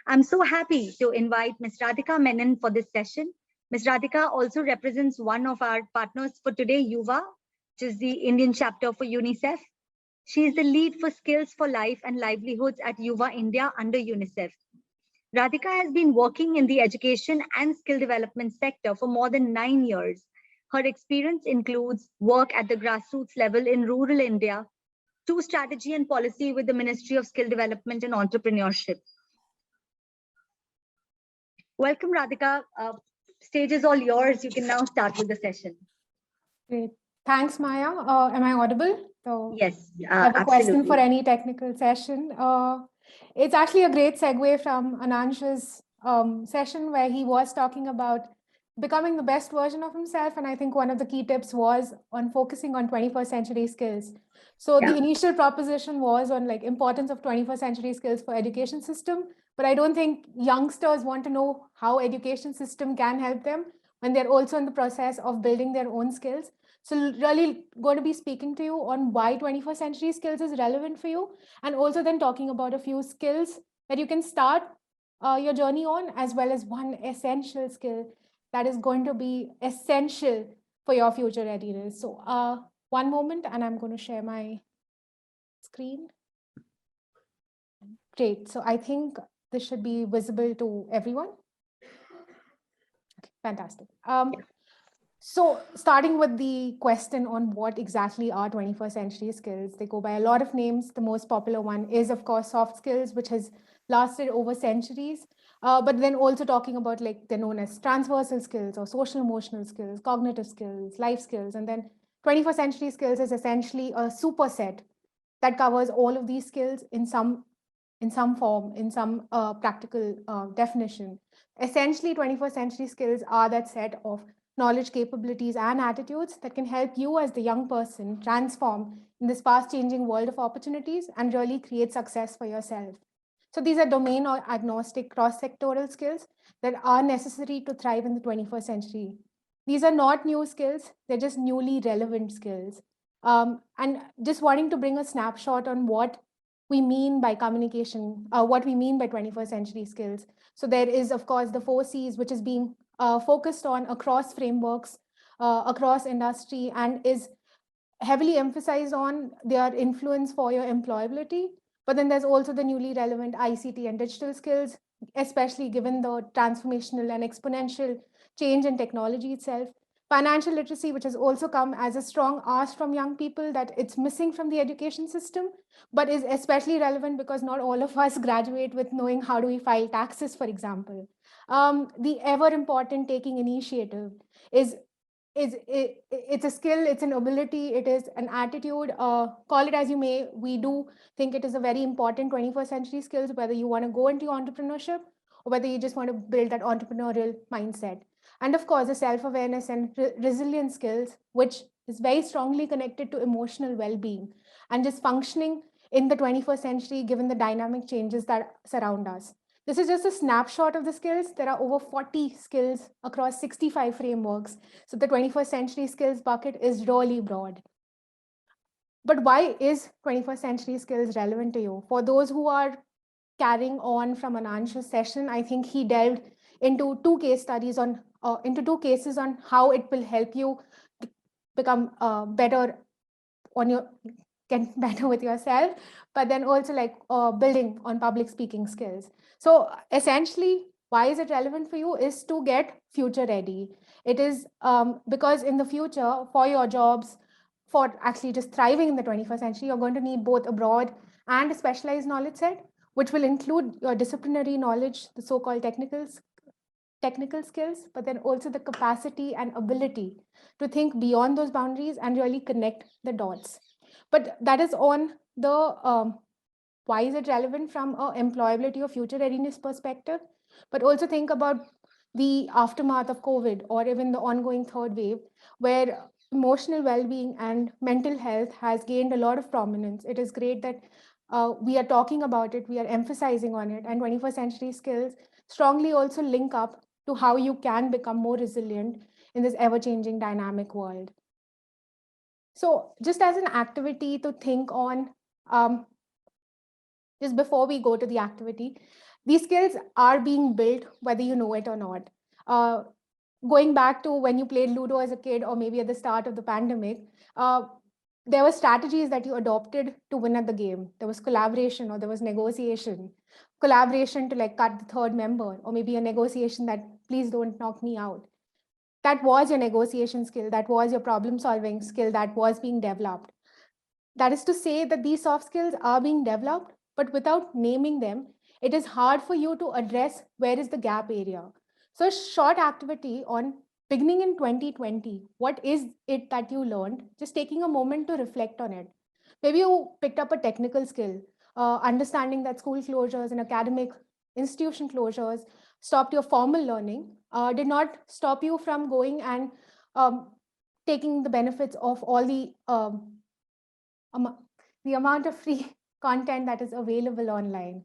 I'm so happy to invite Ms. Radhika Menon for this session. Ms. Radhika also represents one of our partners for today, YuWaah, which is the Indian chapter for UNICEF. She is the lead for Skills for Life and Livelihoods at YuWaah India under UNICEF. Radhika has been working in the education and skill development sector for more than 9 years. Her experience includes work at the grassroots level in rural India, to strategy and policy with the Ministry of Skill Development and Entrepreneurship. Welcome, Radhika. Stage is all yours. You can now start with the session. Great. Thanks, Maya. Am I audible? So yes. I have a absolutely. question for any technical session. It's actually a great segue from Anansh's session where he was talking about becoming the best version of himself. And I think one of the key tips was on focusing on 21st century skills. So the initial proposition was on like importance of 21st century skills for education system. But I don't think youngsters want to know how education system can help them when they're also in the process of building their own skills. So really going to be speaking to you on why 21st century skills is relevant for you, and also then talking about a few skills that you can start your journey on, as well as one essential skill that is going to be essential for your future readiness. So one moment, and I'm going to share my screen. Great. So I think this should be visible to everyone. Okay, fantastic. So starting with the question on what exactly are 21st century skills, they go by a lot of names. The most popular one is, of course, soft skills, which has lasted over centuries. But then also talking about like they're known as transversal skills or social emotional skills, cognitive skills, life skills. And then 21st century skills is essentially a superset that covers all of these skills in some form, in some practical definition. Essentially, 21st century skills are that set of knowledge, capabilities, and attitudes that can help you as the young person transform in this fast-changing world of opportunities and really create success for yourself. So these are domain or agnostic cross-sectoral skills that are necessary to thrive in the 21st century. These are not new skills, they're just newly relevant skills. And just wanting to bring a snapshot on what we mean by communication, what we mean by 21st century skills. So there is, of course, the 4Cs, which is being focused on across frameworks, across industry, and is heavily emphasized on their influence for your employability. But then there's also the newly relevant ICT and digital skills, especially given the transformational and exponential change in technology itself. Financial literacy, which has also come as a strong ask from young people that it's missing from the education system, but is especially relevant because not all of us graduate with knowing how do we file taxes, for example. The ever important taking initiative it's a skill, it's an ability, it is an attitude, call it as you may. We do think it is a very important 21st century skills, whether you want to go into entrepreneurship or whether you just want to build that entrepreneurial mindset. And of course, the self-awareness and resilience skills, which is very strongly connected to emotional well-being and just functioning in the 21st century, given the dynamic changes that surround us. This is just a snapshot of the skills. There are over 40 skills across 65 frameworks. So the 21st century skills bucket is really broad. But why is 21st century skills relevant to you? For those who are carrying on from Anansh's session, I think he delved into two cases on how it will help you become better on your get better with yourself, but then also like building on public speaking skills. So essentially, why is it relevant for you is to get future ready. It is because in the future, for your jobs, for actually just thriving in the 21st century, you're going to need both a broad and a specialized knowledge set, which will include your disciplinary knowledge, the so-called technical skills, but then also the capacity and ability to think beyond those boundaries and really connect the dots. But that is on the why is it relevant from an employability or future readiness perspective, but also think about the aftermath of COVID or even the ongoing third wave, where emotional well-being and mental health has gained a lot of prominence. It is great that we are talking about it, we are emphasizing on it, and 21st century skills strongly also link up to how you can become more resilient in this ever-changing dynamic world. So just as an activity to think on, just before we go to the activity, These skills are being built whether you know it or not. Uh, Going back to when you played Ludo as a kid, or maybe at the start of the pandemic, there were strategies that you adopted to win at the game. There was collaboration, or there was negotiation. Collaboration to like cut the third member, or maybe a negotiation that please don't knock me out. That was your negotiation skill. That was your problem solving skill that was being developed. That is to say that these soft skills are being developed, but without naming them, it is hard for you to address where is the gap area. So, a short activity on beginning in 2020, what is it that you learned? Just taking a moment to reflect on it. Maybe you picked up a technical skill, understanding that school closures and academic institution closures stopped your formal learning, did not stop you from going and taking the benefits of all the amount of free content that is available online.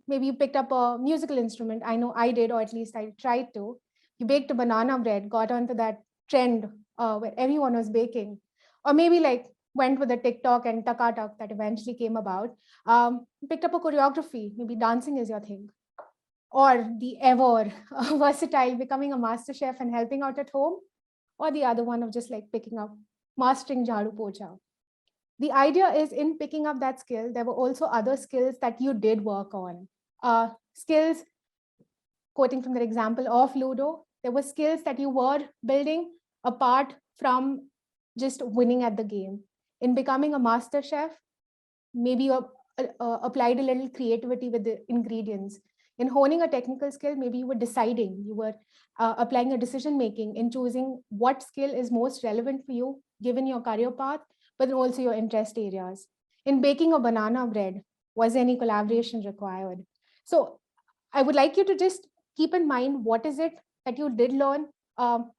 Maybe you picked up a musical instrument. I know I did, or at least I tried to. You baked a banana bread, got onto that trend where everyone was baking. Or maybe like went with the TikTok and Taka that eventually came about. Picked up a choreography, maybe dancing is your thing. Or the ever versatile becoming a master chef and helping out at home. Or the other one of just like picking up mastering jharu pocha. The idea is in picking up that skill, there were also other skills that you did work on. Skills, quoting from the example of Ludo, there were skills that you were building apart from just winning at the game. In becoming a master chef, maybe you applied a little creativity with the ingredients. In honing a technical skill, maybe you were deciding, you were applying a decision making in choosing what skill is most relevant for you given your career path, but then also your interest areas. In baking a banana bread, was any collaboration required? So I would like you to just keep in mind what is it that you did learn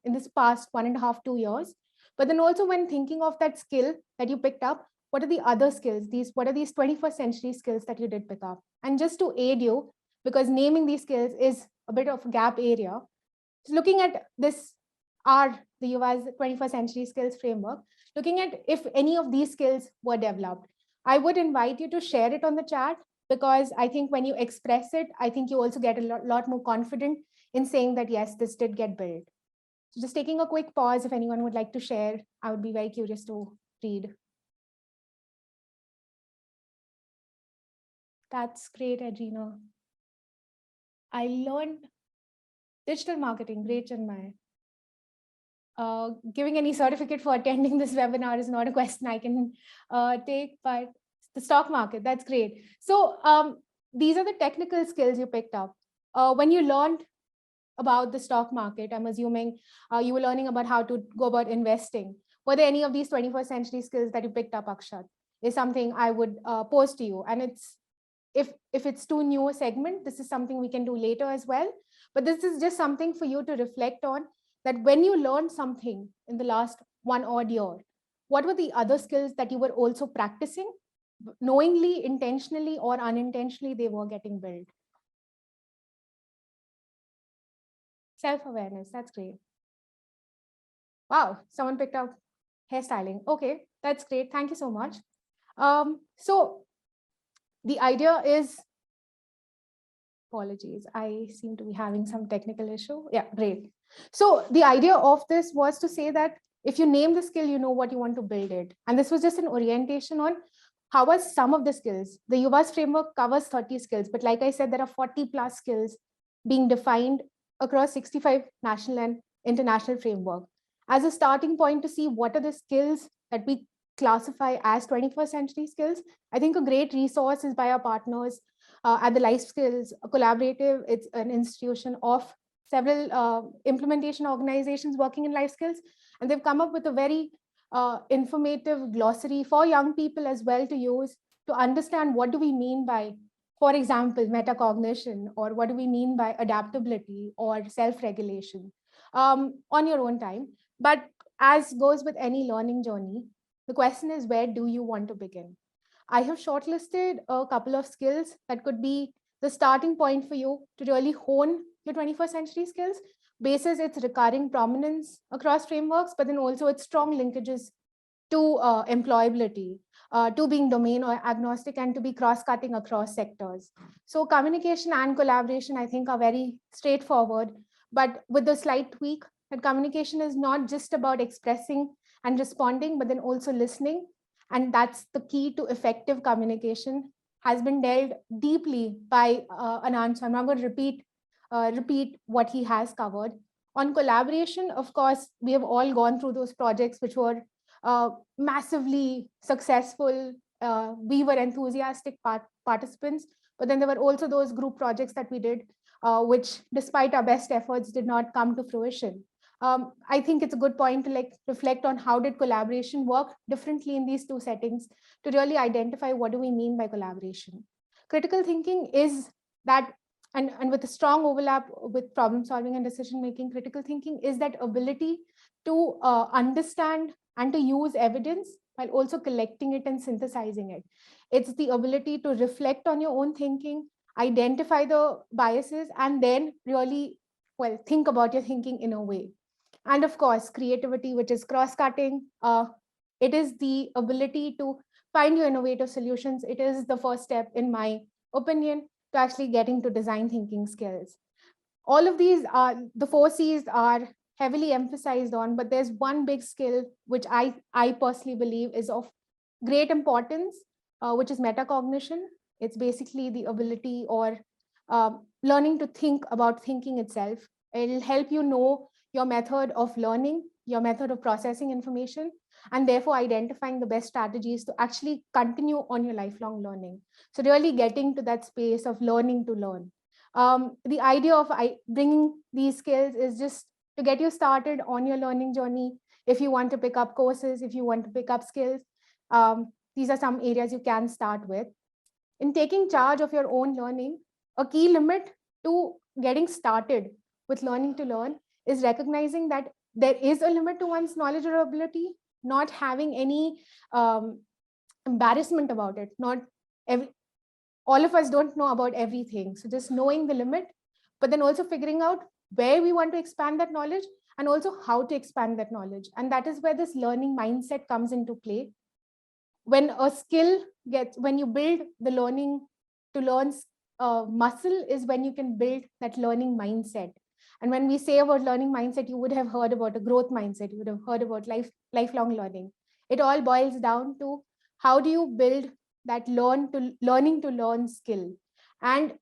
in this past 1.5, 2 years. But then also when thinking of that skill that you picked up, what are the other skills? What are these 21st century skills that you did pick up? And just to aid you, because naming these skills is a bit of a gap area, looking at this the UI's 21st century skills framework, looking at if any of these skills were developed. I would invite you to share it on the chat, because I think when you express it, I think you also get a lot more confident in saying that, yes, this did get built. So just taking a quick pause, if anyone would like to share, I would be very curious to read. That's great, Edrina. I learned digital marketing. Great, Chinmay. Giving any certificate for attending this webinar is not a question I can take, but the stock market, that's great. So these are the technical skills you picked up. When you learned about the stock market, I'm assuming you were learning about how to go about investing. Were there any of these 21st century skills that you picked up, Akshat? Is something I would pose to you. And it's if it's too new a segment, this is something we can do later as well. But this is just something for you to reflect on, that when you learned something in the last 1 odd year, what were the other skills that you were also practicing, knowingly, intentionally, or unintentionally, they were getting built? Self-awareness, that's great. Wow, someone picked up hairstyling. Okay, that's great. Thank you so much. So the idea is, apologies, I seem to be having some technical issue. Yeah, great. So the idea of this was to say that if you name the skill, you know what you want to build it. And this was just an orientation on how are some of the skills. The YuWaah's framework covers 30 skills, but like I said, there are 40 plus skills being defined across 65 national and international framework. As a starting point to see what are the skills that we classify as 21st century skills, I think a great resource is by our partners at the Life Skills Collaborative. It's an institution of several implementation organizations working in life skills, and they've come up with a very informative glossary for young people as well to use to understand what do we mean by, for example, metacognition, or what do we mean by adaptability or self-regulation on your own time. But as goes with any learning journey, the question is, where do you want to begin? I have shortlisted a couple of skills that could be the starting point for you to really hone your 21st century skills, basis its recurring prominence across frameworks, but then also its strong linkages to employability, to being domain or agnostic, and to be cross-cutting across sectors. So communication and collaboration, I think, are very straightforward, but with the slight tweak that communication is not just about expressing and responding, but then also listening. And that's the key to effective communication, has been delved deeply by Anand. So I'm not going to repeat what he has covered. On collaboration, of course, we have all gone through those projects which were massively successful. We were enthusiastic participants, but then there were also those group projects that we did, which, despite our best efforts, did not come to fruition. I think it's a good point to reflect on how did collaboration work differently in these two settings to really identify what do we mean by collaboration. Critical thinking is that, and with a strong overlap with problem solving and decision making, critical thinking is that ability to understand and to use evidence while also collecting it and synthesizing it. It's the ability to reflect on your own thinking, identify the biases, and then really, well, think about your thinking in a way. And of course, creativity, which is cross-cutting. It is the ability to find your innovative solutions. It is the first step, in my opinion, to actually getting to design thinking skills. All of these are, the four C's are heavily emphasized on, but there's one big skill which I personally believe is of great importance, which is metacognition. It's basically the ability or learning to think about thinking itself. It'll help you know your method of learning, your method of processing information, and therefore identifying the best strategies to actually continue on your lifelong learning. So really getting to that space of learning to learn. The idea of bringing these skills is just to get you started on your learning journey. If you want to pick up courses, if you want to pick up skills, these are some areas you can start with. In taking charge of your own learning, a key limit to getting started with learning to learn is recognizing that there is a limit to one's knowledge or ability, not having any embarrassment about it. Not all of us don't know about everything. So just knowing the limit, but then also figuring out where we want to expand that knowledge and also how to expand that knowledge. And that is where this learning mindset comes into play. When a skill when you build the learning to learn muscle is when you can build that learning mindset. And when we say about learning mindset, you would have heard about a growth mindset, you would have heard about lifelong learning. It all boils down to how do you build that learning to learn skill. And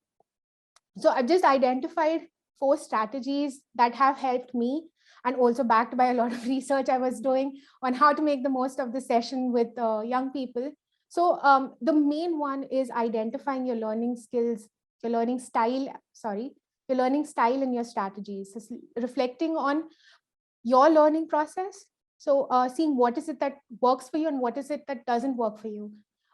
so I've just identified 4 strategies that have helped me, and also backed by a lot of research I was doing on how to make the most of the session with young people. So the main one is identifying your learning skills, your learning style, your learning style and your strategies. So reflecting on your learning process. So seeing what is it that works for you and what is it that doesn't work for you.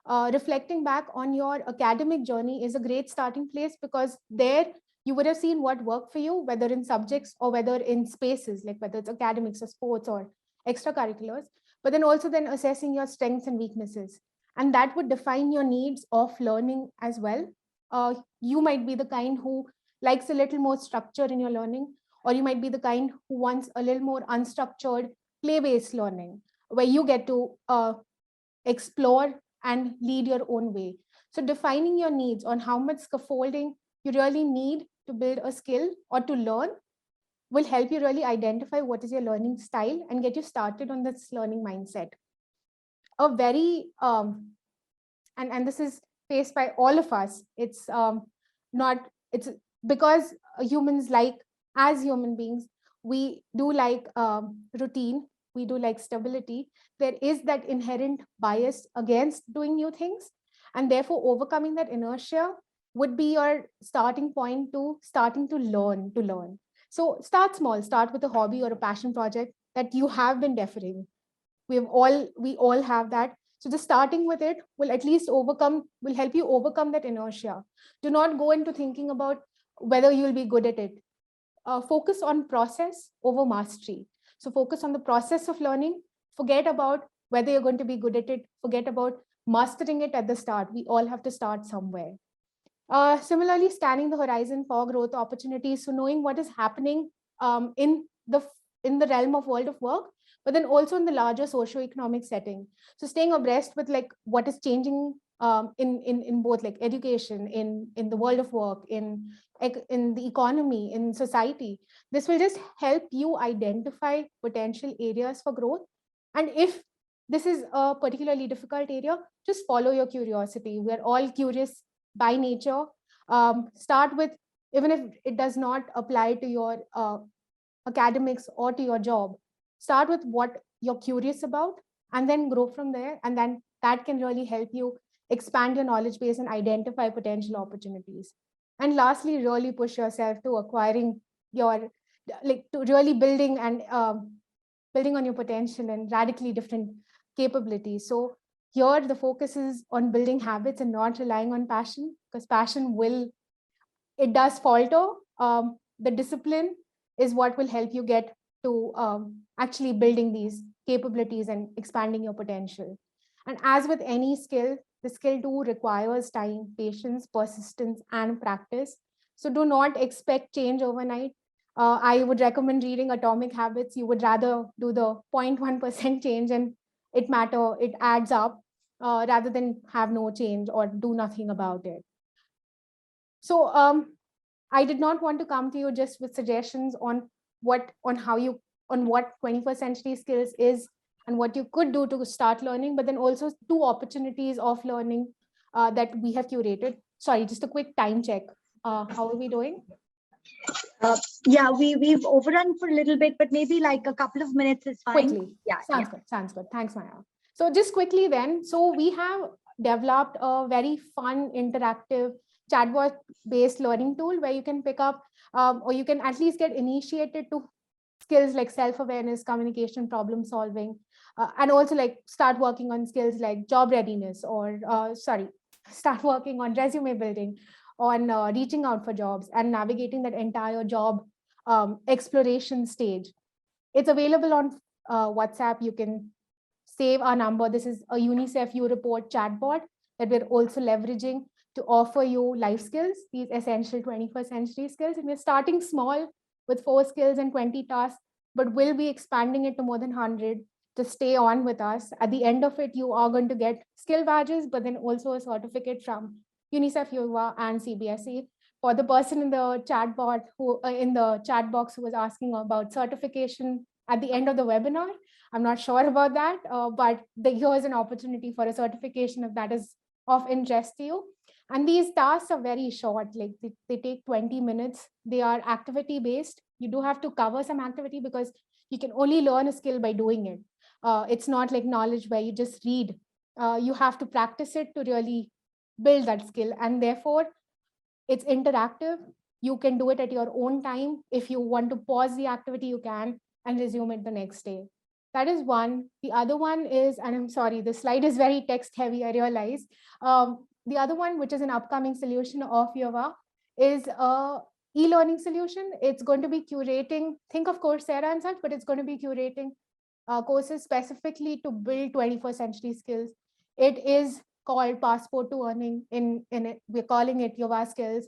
Reflecting back on your academic journey is a great starting place, because there you would have seen what worked for you, whether in subjects or whether in spaces, like whether it's academics or sports or extracurriculars, but then also then assessing your strengths and weaknesses. And that would define your needs of learning as well. You might be the kind who likes a little more structure in your learning, or you might be the kind who wants a little more unstructured play-based learning, where you get to explore and lead your own way. So defining your needs on how much scaffolding you really need to build a skill or to learn will help you really identify what is your learning style and get you started on this learning mindset. A very, and this is faced by all of us, it's it's because humans, like, as human beings, we do like routine, we do like stability. There is that inherent bias against doing new things, and therefore overcoming that inertia would be your starting point to starting to learn. So start small, start with a hobby or a passion project that you have been deferring. We all have that. So just starting with it will at least will help you overcome that inertia. Do not go into thinking about whether you'll be good at it. Focus on process over mastery. So focus on the process of learning. Forget about whether you're going to be good at it. Forget about mastering it at the start. We all have to start somewhere. Similarly, scanning the horizon for growth opportunities. So knowing what is happening in the realm of world of work, but then also in the larger socio-economic setting. So staying abreast with like what is changing in both like education, in the world of work, in the economy, in society. This will just help you identify potential areas for growth. And if this is a particularly difficult area, just follow your curiosity. We're all curious by nature. Start with, even if it does not apply to your academics or to your job, start with what you're curious about and then grow from there. And then that can really help you expand your knowledge base and identify potential opportunities. And lastly, really push yourself to acquiring your, like, to really building and building on your potential and radically different capabilities. So here the focus is on building habits and not relying on passion, because passion will, it does falter. The discipline is what will help you get to actually building these capabilities and expanding your potential. And as with any skill, the skill too requires time, patience, persistence, and practice. So do not expect change overnight. I would recommend reading Atomic Habits. You would rather do the 0.1% change and it adds up, rather than have no change or do nothing about it. So I did not want to come to you just with suggestions on what 21st century skills is and what you could do to start learning, but then also 2 opportunities of learning that we have curated. Sorry, just a quick time check. How are we doing? Yeah, we've overrun for a little bit, but maybe like a couple of minutes is fine. Quickly. Yeah, Sounds good. Thanks, Maya. So just quickly then, so we have developed a very fun, interactive chatbot based learning tool where you can pick up or you can at least get initiated to skills like self-awareness, communication, problem solving, and also like start working on skills like job readiness or start working on resume building, on reaching out for jobs and navigating that entire job exploration stage. It's available on WhatsApp. You can save our number. This is a UNICEF You Report chatbot that we're also leveraging to offer you life skills, these essential 21st century skills. And we're starting small with 4 skills and 20 tasks, but we'll be expanding it to more than 100 to stay on with us. At the end of it, you are going to get skill badges, but then also a certificate from UNICEF, YuWaah, and CBSE. For the person in the chatbot who in the chat box who was asking about certification at the end of the webinar, I'm not sure about that, but here is an opportunity for a certification if that is of interest to you. And these tasks are very short, like they take 20 minutes. They are activity based. You do have to cover some activity because you can only learn a skill by doing it. It's not like knowledge where you just read. You have to practice it to really build that skill. And therefore, it's interactive. You can do it at your own time. If you want to pause the activity, you can, and resume it the next day. That is one. The other one is, and I'm sorry, the slide is very text heavy, I realize. The other one, which is an upcoming solution of YuWaah, is a e-learning solution. It's going to be curating, think of Coursera and such, but it's going to be curating courses specifically to build 21st century skills. It is called Passport to Earning. In it, we're calling it YuWaah Skills.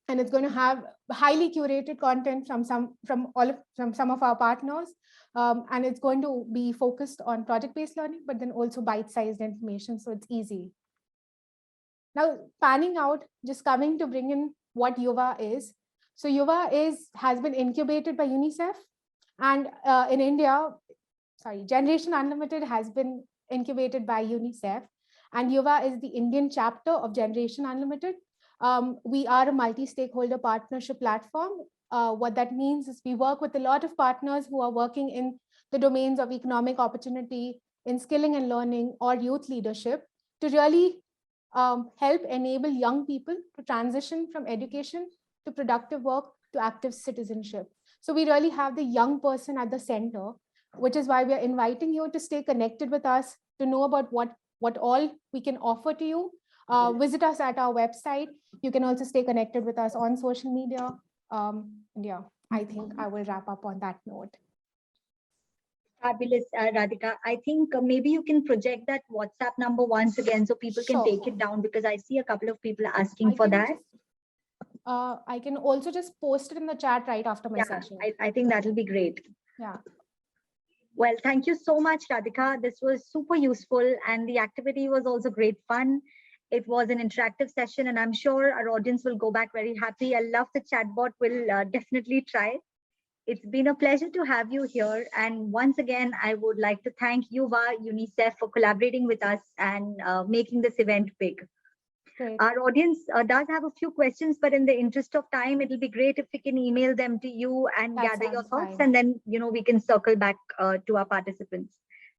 And it's going to have highly curated content from some of our partners. And it's going to be focused on project-based learning, but then also bite-sized information. So it's easy. Now, panning out, just coming to bring in what YuWaah is. So YuWaah has been incubated by UNICEF. And in India, Generation Unlimited has been incubated by UNICEF. And YuWaah is the Indian chapter of Generation Unlimited. We are a multi-stakeholder partnership platform. What that means is we work with a lot of partners who are working in the domains of economic opportunity, in skilling and learning, or youth leadership to really help enable young people to transition from education to productive work to active citizenship. So we really have the young person at the center, which is why we are inviting you to stay connected with us, to know about what all we can offer to you. Visit us at our website. You can also stay connected with us on social media. Yeah, I think I will wrap up on that note. Fabulous, Radhika. I think maybe you can project that WhatsApp number once again so people can take it down, because I see a couple of people asking for that. I can also just post it in the chat right after my session. I think that'll be great. Yeah. Well, thank you so much, Radhika. This was super useful, and the activity was also great fun. It was an interactive session, and I'm sure our audience will go back very happy. I love the chatbot. We'll definitely try. It's been a pleasure to have you here. And once again, I would like to thank YuWaah, UNICEF for collaborating with us and making this event big. Great. Our audience does have a few questions, but in the interest of time, it'll be great if we can email them to you and That gather your sounds thoughts, fine. and then we can circle back to our participants.